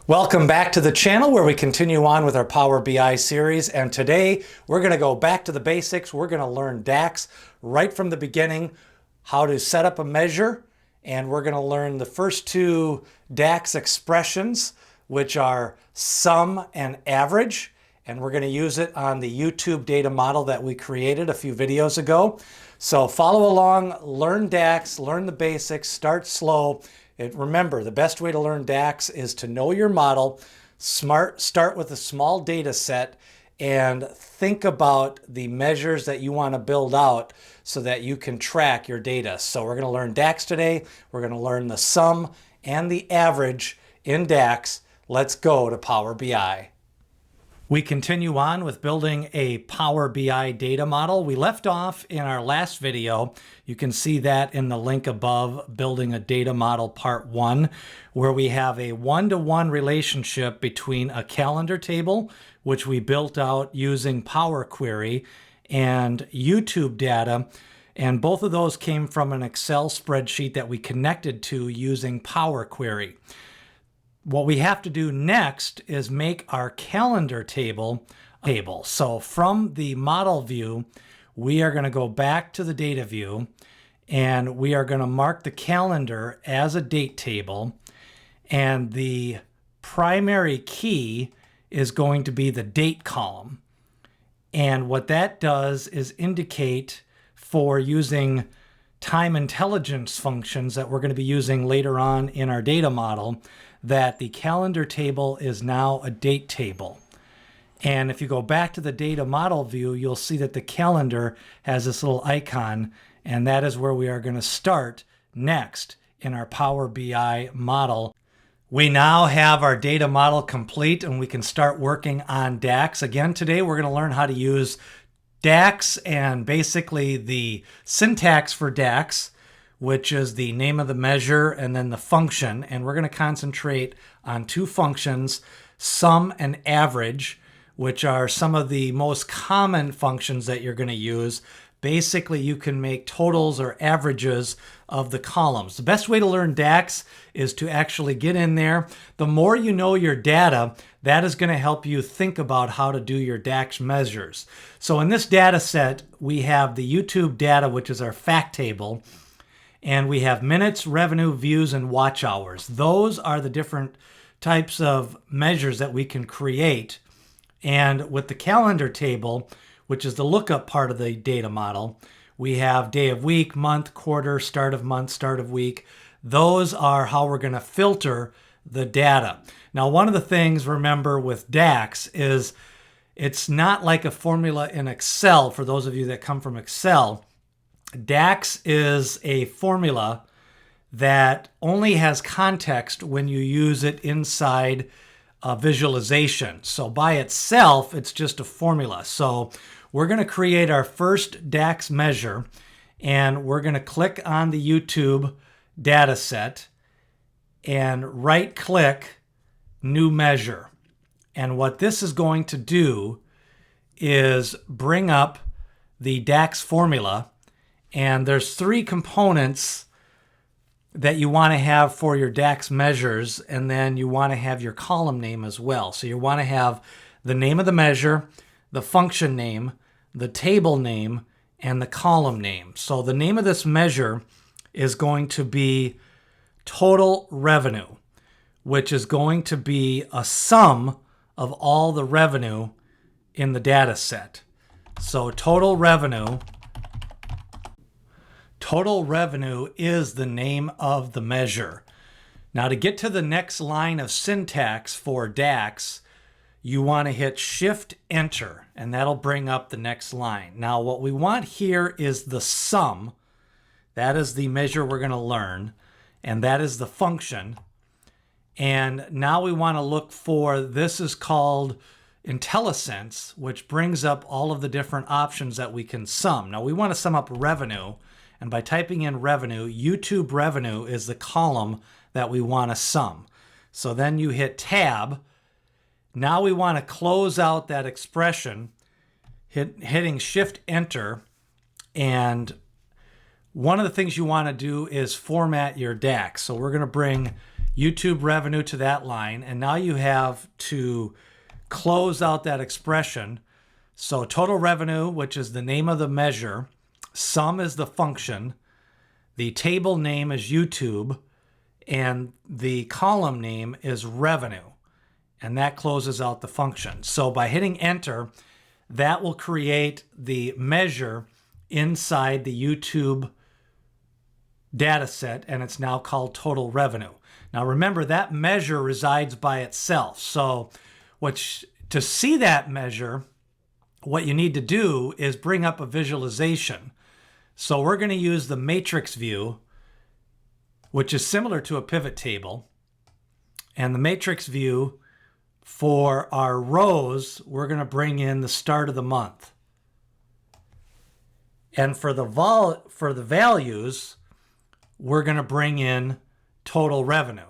Welcome back to the channel where we continue on with our Power BI series, and today we're going to go back to the basics. We're going to learn DAX right from the beginning, how to set up a measure, and we're going to learn the first two DAX expressions, which are sum and average, and we're going to use it on the YouTube data model that we created a few videos ago. So follow along, learn DAX, learn the basics, start slow. Remember, the best way to learn DAX is to know your model, start with a small data set, and think about the measures that you want to build out so that you can track your data. So we're going to learn DAX today. We're going to learn the sum and the average in DAX. Let's go to Power BI. We continue on with building a Power BI data model. We left off in our last video. You can see that in the link above, building a data model part 1, where we have a one-to-one relationship between a calendar table, which we built out using Power Query, and YouTube data. And both of those came from an Excel spreadsheet that we connected to using Power Query. What we have to do next is make our calendar table. So from the model view, we are going to go back to the data view, and we are going to mark the calendar as a date table. And the primary key is going to be the date column. And what that does is indicate, for using time intelligence functions that we're going to be using later on in our data model, that the calendar table is now a date table. And if you go back to the data model view, you'll see that the calendar has this little icon, and that is where we are going to start next in our Power BI model. We now have our data model complete, and we can start working on DAX. Again, today we're going to learn how to use DAX and basically the syntax for DAX, which is the name of the measure and then the function. And we're going to concentrate on two functions, sum and average, which are some of the most common functions that you're going to use. Basically, you can make totals or averages of the columns. The best way to learn DAX is to actually get in there. The more you know your data, that is going to help you think about how to do your DAX measures. So in this data set, we have the YouTube data, which is our fact table. And we have minutes, revenue, views, and watch hours. Those are the different types of measures that we can create. And with the calendar table, which is the lookup part of the data model, we have day of week, month, quarter, start of month, start of week. Those are how we're going to filter the data. Now, one of the things, remember, with DAX is it's not like a formula in Excel. For those of you that come from Excel, DAX is a formula that only has context when you use it inside a visualization. So by itself, it's just a formula. So we're going to create our first DAX measure, and we're going to click on the YouTube data set and right-click New Measure. And what this is going to do is bring up the DAX formula. And there's three components that you want to have for your DAX measures, and then you want to have your column name as well. So you want to have the name of the measure, the function name, the table name, and the column name. So the name of this measure is going to be total revenue, which is going to be a sum of all the revenue in the data set. So total revenue is the name of the measure. Now, to get to the next line of syntax for DAX, you want to hit Shift-Enter, and that'll bring up the next line. Now, what we want here is the sum. That is the measure we're going to learn, and that is the function. And now we want to look for, this is called IntelliSense, which brings up all of the different options that we can sum. Now, we want to sum up revenue. And by typing in revenue, YouTube revenue is the column that we want to sum. So then you hit Tab. Now we want to close out that expression, hitting Shift-Enter. And one of the things you want to do is format your DAX. So we're going to bring YouTube revenue to that line, and now you have to close out that expression. So total revenue, which is the name of the measure, sum is the function, the table name is YouTube, and the column name is revenue, and that closes out the function. So by hitting enter, that will create the measure inside the YouTube data set, and it's now called total revenue. Now remember, that measure resides by itself. So to see that measure, what you need to do is bring up a visualization. So we're going to use the matrix view, which is similar to a pivot table. And the matrix view, for our rows, we're going to bring in the start of the month. And for the values, we're going to bring in total revenue.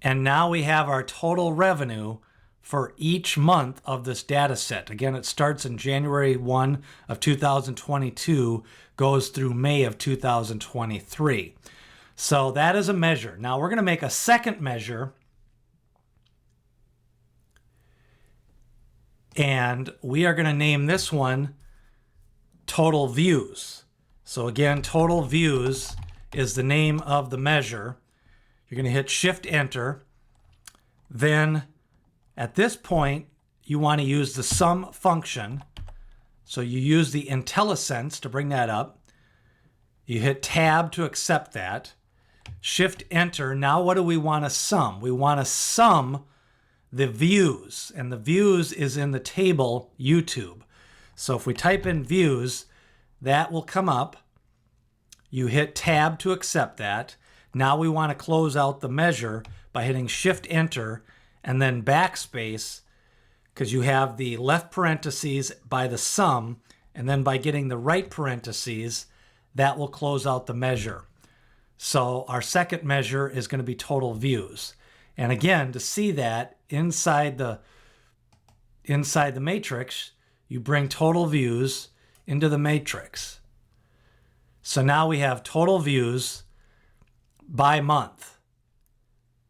And now we have our total revenue for each month of this data set. Again, it starts in January 1 of 2022, goes through May of 2023. So that is a measure. Now we're going to make a second measure, and we are going to name this one total views. So again, total views is the name of the measure. You're going to hit Shift Enter. Then at this point, you want to use the sum function. So you use the IntelliSense to bring that up. You hit Tab to accept that. Shift Enter. Now what do we want to sum? We want to sum the views, and the views is in the table YouTube. So if we type in views, that will come up. You hit Tab to accept that. Now we want to close out the measure by hitting Shift Enter and then backspace, because you have the left parentheses by the sum, and then by getting the right parentheses, that will close out the measure. So our second measure is going to be total views. And again, to see that inside the matrix, you bring total views into the matrix. So now we have total views by month.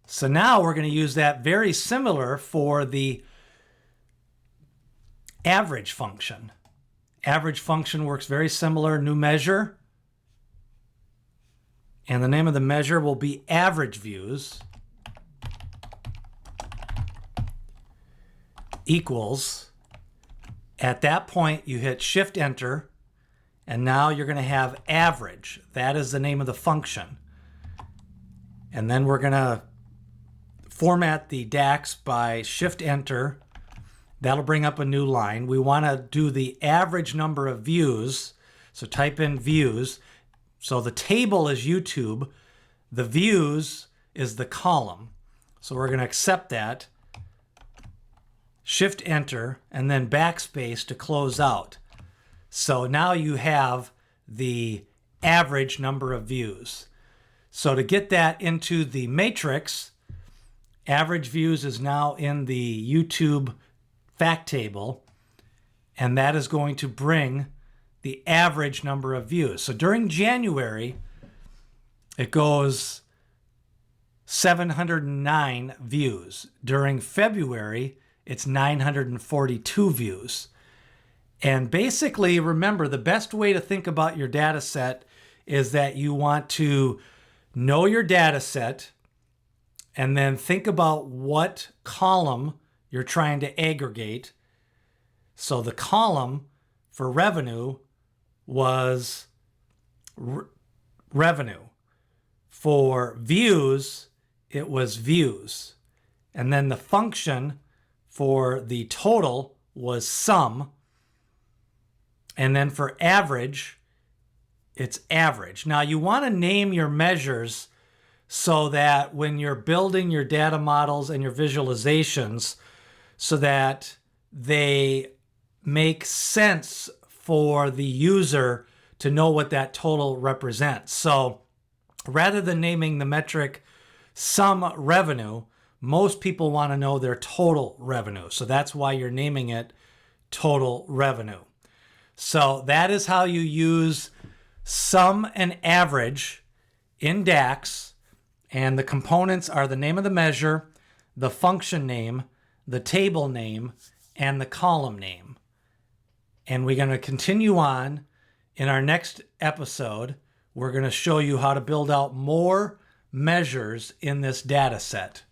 So now we're going to use that very similar for the average function. Average function works very similar, new measure. And the name of the measure will be average views equals. At that point, you hit Shift Enter, and now you're going to have average. That is the name of the function. And then we're going to format the DAX by Shift Enter. That'll bring up a new line. We want to do the average number of views. So type in views. So the table is YouTube. The views is the column. So we're going to accept that. Shift Enter and then backspace to close out. So now you have the average number of views. So to get that into the matrix, average views is now in the YouTube fact table, and that is going to bring the average number of views. So during January, it goes 709 views. During February, it's 942 views. And basically, remember, the best way to think about your data set is that you want to know your data set and then think about what column you're trying to aggregate. So the column for revenue was revenue. For views, it was views. And then the function for the total was sum. And then for average, it's average. Now you want to name your measures so that when you're building your data models and your visualizations, so that they make sense for the user to know what that total represents. So rather than naming the metric sum revenue, most people want to know their total revenue. So that's why you're naming it total revenue. So that is how you use sum and average in DAX, and the components are the name of the measure, the function name, the table name, and the column name. And we're going to continue on. In our next episode, we're going to show you how to build out more measures in this data set.